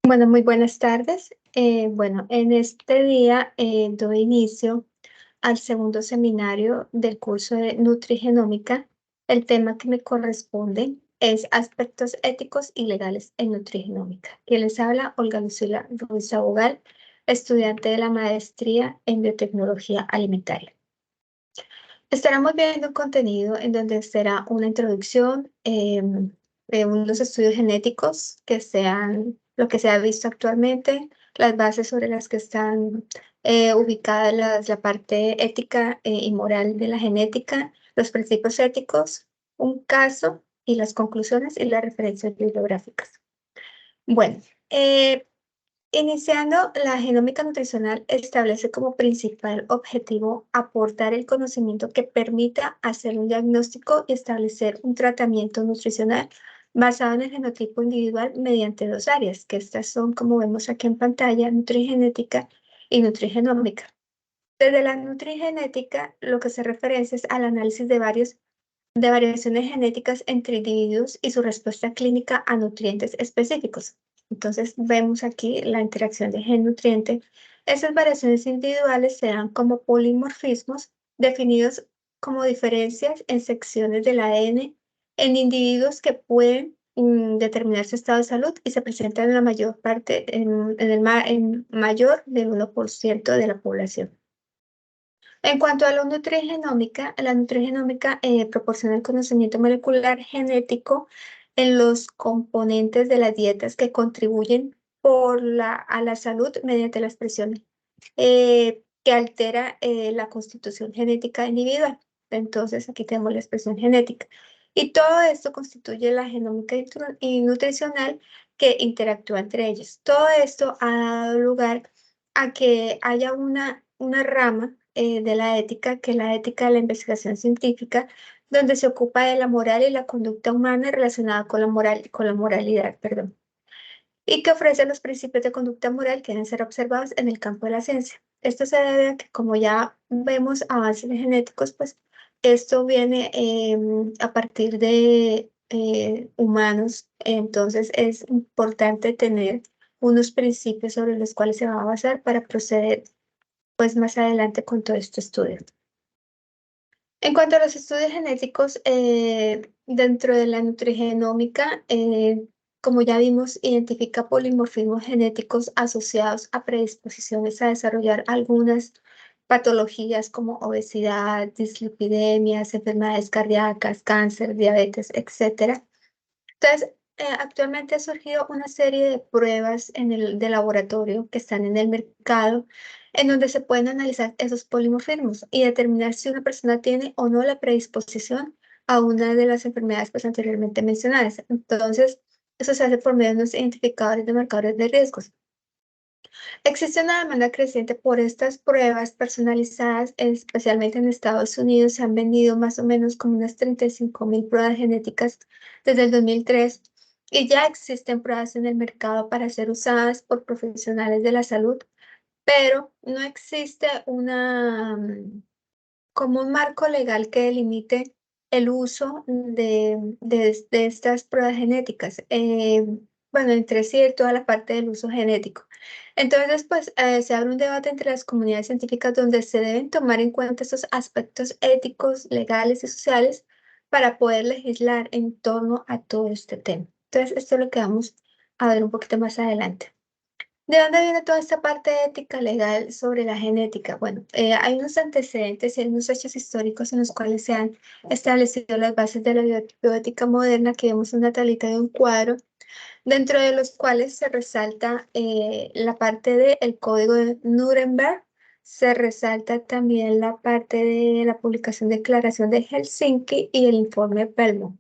Bueno, muy buenas tardes. Bueno, en este día doy inicio al segundo seminario del curso de Nutrigenómica. El tema que me corresponde es aspectos éticos y legales en Nutrigenómica. Quien les habla, Olga Lucila Ruiz Abogal, estudiante de la maestría en biotecnología alimentaria. Estaremos viendo un contenido en donde será una introducción de unos estudios genéticos que sean lo que se ha visto actualmente, las bases sobre las que están ubicadas la parte ética y moral de la genética, los principios éticos, un caso y las conclusiones y las referencias bibliográficas. Bueno, eh, iniciando, la genómica nutricional establece como principal objetivo aportar el conocimiento que permita hacer un diagnóstico y establecer un tratamiento nutricional basado en el genotipo individual mediante dos áreas, que estas son, como vemos aquí en pantalla, nutrigenética y nutrigenómica. Desde la nutrigenética, lo que se referencia es al análisis de variaciones genéticas entre individuos y su respuesta clínica a nutrientes específicos. Entonces, vemos aquí la interacción de gen-nutriente. Esas variaciones individuales se dan como polimorfismos definidos como diferencias en secciones del ADN en individuos que pueden determinar su estado de salud y se presentan en la mayor parte, en mayor del 1% de la población. En cuanto a la nutrigenómica proporciona el conocimiento molecular genético en los componentes de las dietas que contribuyen a la salud mediante la expresión que altera la constitución genética individual. Entonces, aquí tenemos la expresión genética. Y todo esto constituye la genómica y nutricional que interactúa entre ellos. Todo esto ha dado lugar a que haya una rama de la ética, que es la ética de la investigación científica, donde se ocupa de la moral y la conducta humana relacionada con la moral, con la moralidad, perdón, y que ofrece los principios de conducta moral que deben ser observados en el campo de la ciencia. Esto se debe a que, como ya vemos avances genéticos, pues esto viene a partir de humanos, entonces es importante tener unos principios sobre los cuales se va a basar para proceder pues más adelante con todo este estudio. En cuanto a los estudios genéticos, dentro de la nutrigenómica, como ya vimos, identifica polimorfismos genéticos asociados a predisposiciones a desarrollar algunas patologías como obesidad, dislipidemias, enfermedades cardíacas, cáncer, diabetes, etc. Entonces, actualmente ha surgido una serie de pruebas de laboratorio que están en el mercado, en donde se pueden analizar esos polimorfismos y determinar si una persona tiene o no la predisposición a una de las enfermedades pues, anteriormente mencionadas. Entonces, eso se hace por medio de unos identificadores de marcadores de riesgos. Existe una demanda creciente por estas pruebas personalizadas, especialmente en Estados Unidos. Se han vendido más o menos como unas 35.000 pruebas genéticas desde el 2003 y ya existen pruebas en el mercado para ser usadas por profesionales de la salud, pero no existe como un marco legal que delimite el uso de estas pruebas genéticas. Bueno, entre sí, toda la parte del uso genético. Entonces, pues se abre un debate entre las comunidades científicas donde se deben tomar en cuenta estos aspectos éticos, legales y sociales para poder legislar en torno a todo este tema. Entonces, esto es lo que vamos a ver un poquito más adelante. ¿De dónde viene toda esta parte ética legal sobre la genética? Bueno, hay unos antecedentes y hay unos hechos históricos en los cuales se han establecido las bases de la bioética moderna, que vemos una tablita de un cuadro, dentro de los cuales se resalta la parte del Código de Nuremberg, se resalta también la parte de la publicación de Declaración de Helsinki y el informe Belmont.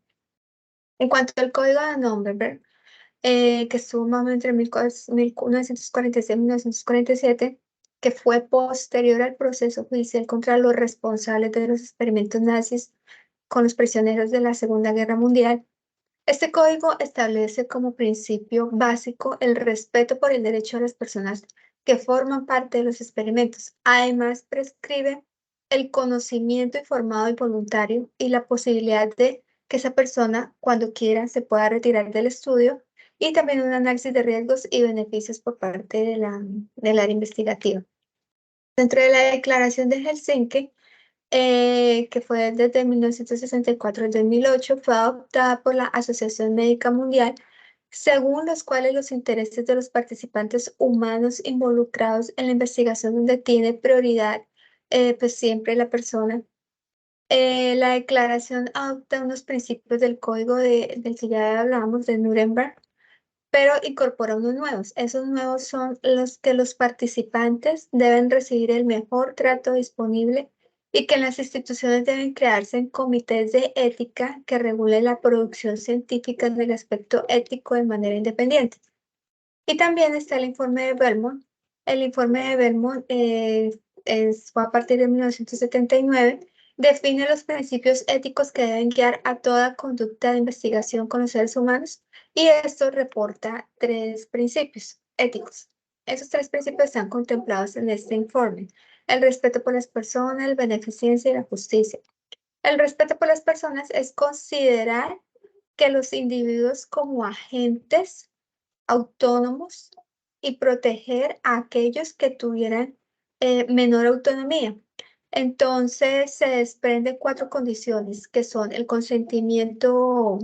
En cuanto al Código de Nuremberg, que estuvo más o menos entre 1946 y 1947, que fue posterior al proceso judicial contra los responsables de los experimentos nazis con los prisioneros de la Segunda Guerra Mundial. Este código establece como principio básico el respeto por el derecho de las personas que forman parte de los experimentos. Además, prescribe el conocimiento informado y voluntario y la posibilidad de que esa persona, cuando quiera, se pueda retirar del estudio y también un análisis de riesgos y beneficios por parte del área investigativa. Dentro de la Declaración de Helsinki, que fue desde 1964 al 2008, fue adoptada por la Asociación Médica Mundial, según los cuales los intereses de los participantes humanos involucrados en la investigación donde tiene prioridad, pues siempre la persona. La declaración adopta unos principios del código del que ya hablábamos, de Nuremberg, pero incorpora unos nuevos. Esos nuevos son los que los participantes deben recibir el mejor trato disponible y que en las instituciones deben crearse en comités de ética que regulen la producción científica en el aspecto ético de manera independiente. Y también está el informe de Belmont. El informe de Belmont fue a partir de 1979, define los principios éticos que deben guiar a toda conducta de investigación con los seres humanos y esto reporta tres principios éticos. Esos tres principios están contemplados en este informe: el respeto por las personas, la beneficencia y la justicia. El respeto por las personas es considerar que los individuos como agentes autónomos y proteger a aquellos que tuvieran menor autonomía. Entonces se desprenden cuatro condiciones que son el consentimiento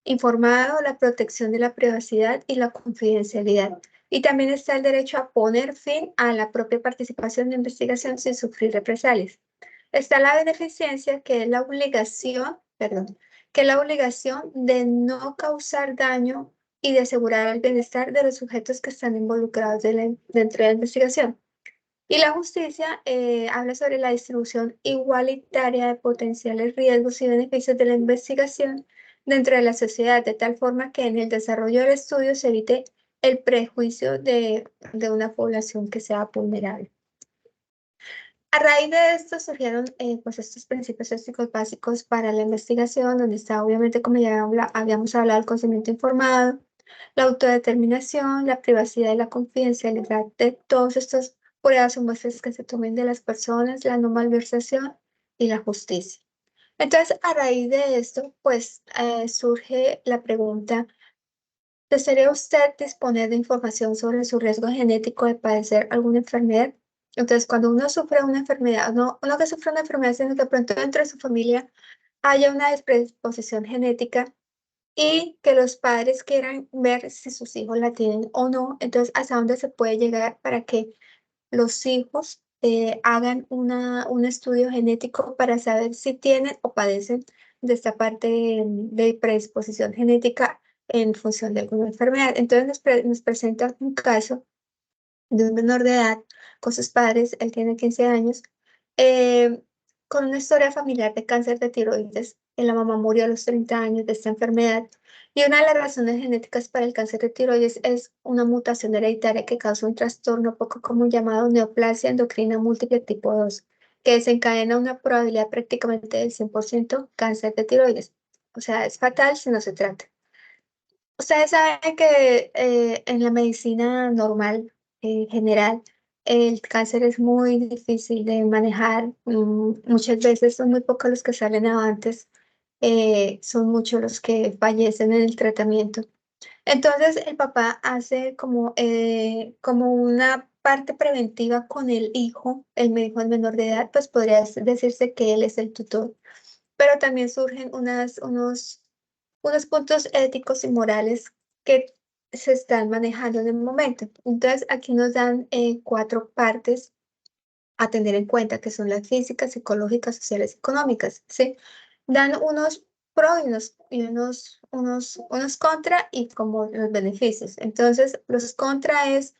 informado, la protección de la privacidad y la confidencialidad. Y también está el derecho a poner fin a la propia participación de investigación sin sufrir represalias. Está la beneficencia, que es la obligación, perdón, que es la obligación de no causar daño y de asegurar el bienestar de los sujetos que están involucrados dentro de la investigación. Y la justicia habla sobre la distribución igualitaria de potenciales riesgos y beneficios de la investigación dentro de la sociedad, de tal forma que en el desarrollo del estudio se evite el prejuicio de una población que sea vulnerable. A raíz de esto surgieron pues estos principios éticos básicos para la investigación, donde está obviamente, como ya habíamos hablado, el consentimiento informado, la autodeterminación, la privacidad y la confidencialidad de todos estos pruebas o muestras que se tomen de las personas, la no malversación y la justicia. Entonces, a raíz de esto, pues surge la pregunta: ¿desearía usted disponer de información sobre su riesgo genético de padecer alguna enfermedad? Entonces, cuando uno sufre una enfermedad, no uno que sufre una enfermedad, sino que pronto dentro de su familia haya una predisposición genética y que los padres quieran ver si sus hijos la tienen o no. Entonces, ¿hasta dónde se puede llegar para que los hijos hagan un estudio genético para saber si tienen o padecen de esta parte de predisposición genética en función de alguna enfermedad? Entonces nos presenta un caso de un menor de edad con sus padres, él tiene 15 años, eh, con una historia familiar de cáncer de tiroides. La mamá murió a los 30 años de esta enfermedad. Y una de las razones genéticas para el cáncer de tiroides es una mutación hereditaria que causa un trastorno poco común llamado neoplasia endocrina múltiple tipo 2, que desencadena una probabilidad prácticamente del 100% cáncer de tiroides. O sea, es fatal si no se trata. Ustedes saben que en la medicina normal, general, el cáncer es muy difícil de manejar. Muchas veces son muy pocos los que salen avantes, son muchos los que fallecen en el tratamiento. Entonces, el papá hace como una parte preventiva con el hijo, el hijo es menor de edad, pues podría decirse que él es el tutor, pero también surgen unos puntos éticos y morales que se están manejando en el momento. Entonces, aquí nos dan cuatro partes a tener en cuenta, que son las físicas, psicológicas, sociales y económicas, ¿sí? Dan unos pro y unos contra y como los beneficios. Entonces, los contra es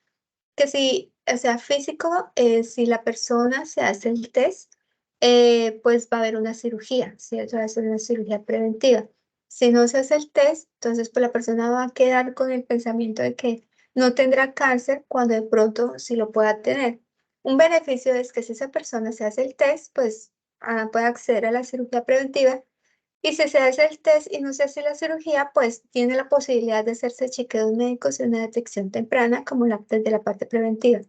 que si, o sea, físico, si la persona se hace el test, pues va a haber una cirugía, ¿cierto? Va a ser una cirugía preventiva. Si no se hace el test, entonces pues la persona va a quedar con el pensamiento de que no tendrá cáncer cuando de pronto sí lo pueda tener. Un beneficio es que si esa persona se hace el test, pues puede acceder a la cirugía preventiva, y si se hace el test y no se hace la cirugía, pues tiene la posibilidad de hacerse chequeos médicos y una detección temprana como desde la parte preventiva.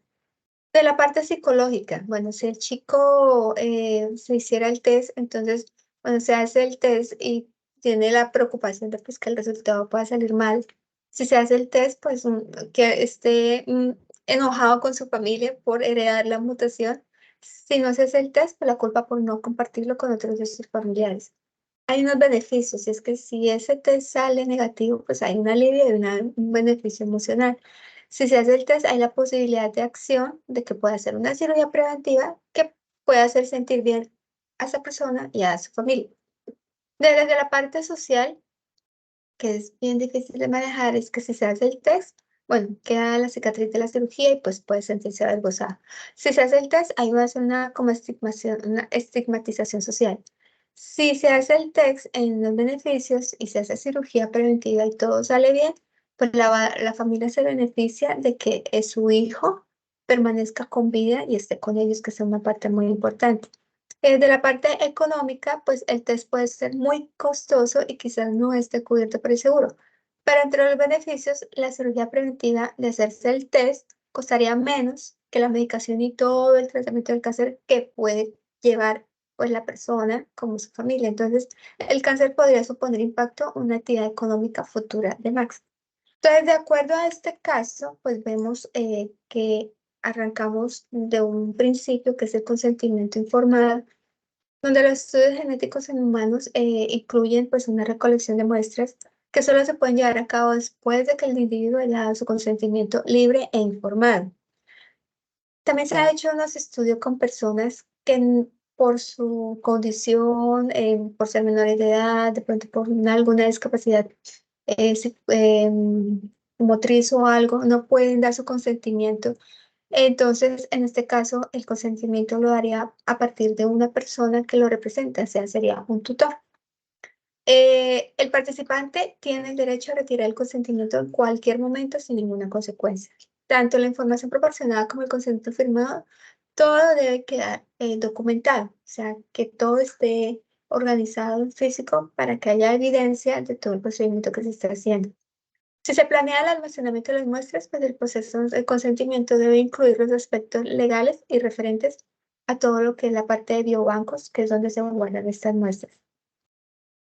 De la parte psicológica, bueno, si el chico se hiciera el test, entonces, bueno, se hace el test y tiene la preocupación de pues, que el resultado pueda salir mal. Si se hace el test, pues que esté enojado con su familia por heredar la mutación. Si no se hace el test, pues la culpa por no compartirlo con otros de sus familiares. Hay unos beneficios, y es que si ese test sale negativo, pues hay un alivio y un beneficio emocional. Si se hace el test, hay la posibilidad de acción de que pueda hacer una cirugía preventiva que pueda hacer sentir bien a esa persona y a su familia. Desde la parte social, que es bien difícil de manejar, es que si se hace el test, bueno, queda la cicatriz de la cirugía y pues puede sentirse avergonzada. Si se hace el test, ahí va a ser una, como una estigmatización social. Si se hace el test en los beneficios y se hace cirugía preventiva y todo sale bien, pues la familia se beneficia de que su hijo permanezca con vida y esté con ellos, que es una parte muy importante. De la parte económica, pues el test puede ser muy costoso y quizás no esté cubierto por el seguro. Pero entre los beneficios, la cirugía preventiva de hacerse el test costaría menos que la medicación y todo el tratamiento del cáncer que puede llevar pues la persona como su familia. Entonces, el cáncer podría suponer impacto en una actividad económica futura de Max. Entonces, de acuerdo a este caso, pues vemos que arrancamos de un principio que es el consentimiento informado, donde los estudios genéticos en humanos incluyen pues una recolección de muestras que solo se pueden llevar a cabo después de que el individuo haya dado su consentimiento libre e informado. También se ha hecho unos estudios con personas que por su condición, por ser menores de edad, de pronto por alguna discapacidad motriz o algo, no pueden dar su consentimiento. Entonces, en este caso, el consentimiento lo daría a partir de una persona que lo representa, o sea, sería un tutor. El participante tiene el derecho a retirar el consentimiento en cualquier momento sin ninguna consecuencia. Tanto la información proporcionada como el consentimiento firmado, todo debe quedar documentado, o sea, que todo esté organizado en físico para que haya evidencia de todo el procedimiento que se está haciendo. Si se planea el almacenamiento de las muestras, pues el proceso de consentimiento debe incluir los aspectos legales y referentes a todo lo que es la parte de biobancos, que es donde se guardan estas muestras.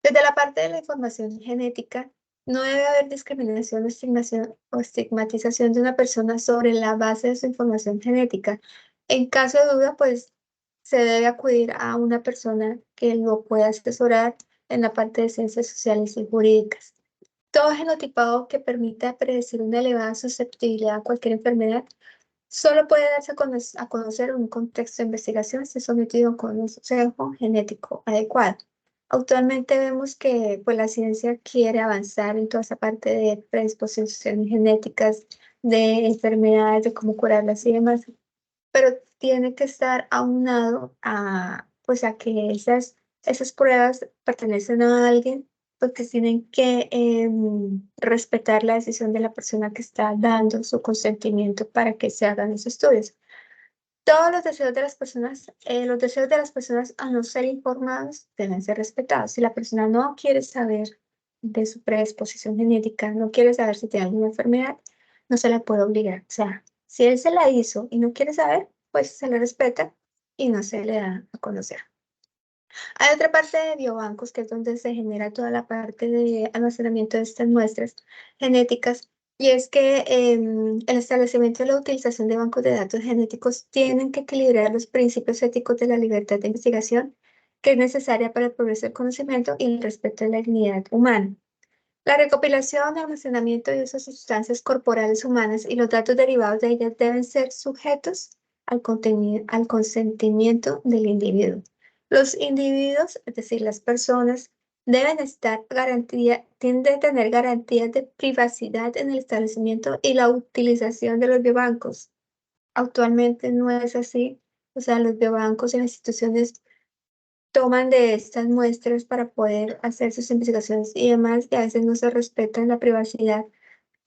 Desde la parte de la información genética, no debe haber discriminación o estigmatización de una persona sobre la base de su información genética. En caso de duda, pues se debe acudir a una persona que lo pueda asesorar en la parte de ciencias sociales y jurídicas. Todo genotipado que permita predecir una elevada susceptibilidad a cualquier enfermedad solo puede darse a conocer en un contexto de investigación si es sometido con un consejo genético adecuado. Actualmente vemos que pues, la ciencia quiere avanzar en toda esa parte de predisposiciones genéticas, de enfermedades, de cómo curarlas y demás, pero tiene que estar aunado a, pues, a que esas pruebas pertenecen a alguien, porque tienen que respetar la decisión de la persona que está dando su consentimiento para que se hagan esos estudios. Todos los deseos de las personas a no ser informados deben ser respetados. Si la persona no quiere saber de su predisposición genética, no quiere saber si tiene alguna enfermedad, no se la puede obligar. O sea, si él se la hizo y no quiere saber, pues se le respeta y no se le da a conocer. Hay otra parte de biobancos que es donde se genera toda la parte de almacenamiento de estas muestras genéticas, y es que el establecimiento y la utilización de bancos de datos genéticos tienen que equilibrar los principios éticos de la libertad de investigación, que es necesaria para el progreso del conocimiento y el respeto de la dignidad humana. La recopilación, almacenamiento y uso de sustancias corporales humanas y los datos derivados de ellas deben ser sujetos al consentimiento del individuo. Los individuos, es decir, las personas, tienen de tener garantías de privacidad en el establecimiento y la utilización de los biobancos. Actualmente no es así. O sea, los biobancos y las instituciones toman de estas muestras para poder hacer sus investigaciones y demás, y a veces no se respeta la privacidad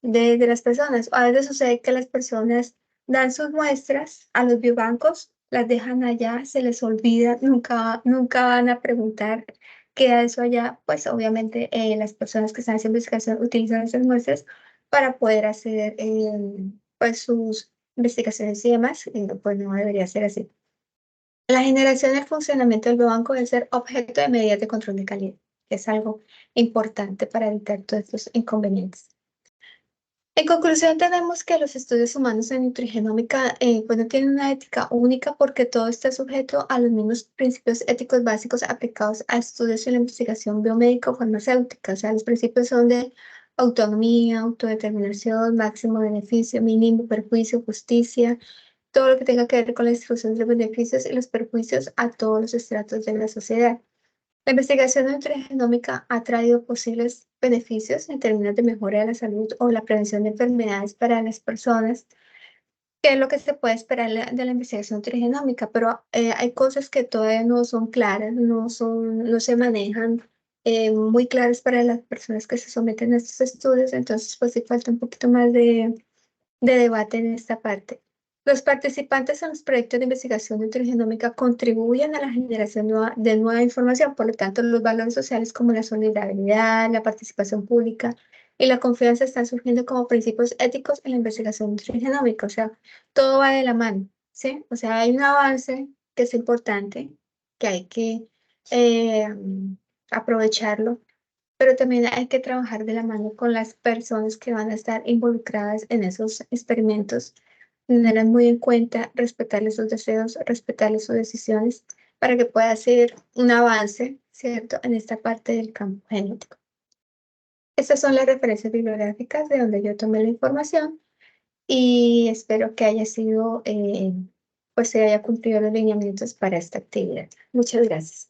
de las personas. A veces sucede que las personas dan sus muestras a los biobancos, las dejan allá, se les olvida, nunca van a preguntar qué eso allá. Pues obviamente las personas que están haciendo investigación utilizan esas muestras para poder hacer pues sus investigaciones y demás, y pues no debería ser así. La generación y el funcionamiento del biobanco debe ser objeto de medidas de control de calidad. que es algo importante para evitar todos estos inconvenientes. En conclusión, tenemos que los estudios humanos en nutrigenómica no tienen una ética única porque todo está sujeto a los mismos principios éticos básicos aplicados a estudios y la investigación biomédica o farmacéutica. O sea, los principios son de autonomía, autodeterminación, máximo beneficio, mínimo perjuicio, justicia, todo lo que tenga que ver con la distribución de los beneficios y los perjuicios a todos los estratos de la sociedad. La investigación nutrigenómica ha traído posibles beneficios en términos de mejora de la salud o la prevención de enfermedades para las personas, que es lo que se puede esperar de la investigación nutrigenómica, pero hay cosas que todavía no son claras, no se manejan muy claras para las personas que se someten a estos estudios, entonces pues sí falta un poquito más de debate en esta parte. Los participantes en los proyectos de investigación nutrigenómica contribuyen a la generación de nueva información, por lo tanto, los valores sociales como la solidaridad, la participación pública y la confianza están surgiendo como principios éticos en la investigación nutrigenómica, o sea, todo va de la mano, ¿sí? O sea, hay un avance que es importante, que hay que eh, aprovecharlo, pero también hay que trabajar de la mano con las personas que van a estar involucradas en esos experimentos, tenerlas muy en cuenta, respetarles sus deseos, respetarles sus decisiones, para que pueda ser un avance, ¿cierto?, en esta parte del campo genético. Estas son las referencias bibliográficas de donde yo tomé la información y espero que haya sido, pues se haya cumplido los lineamientos para esta actividad. Muchas gracias.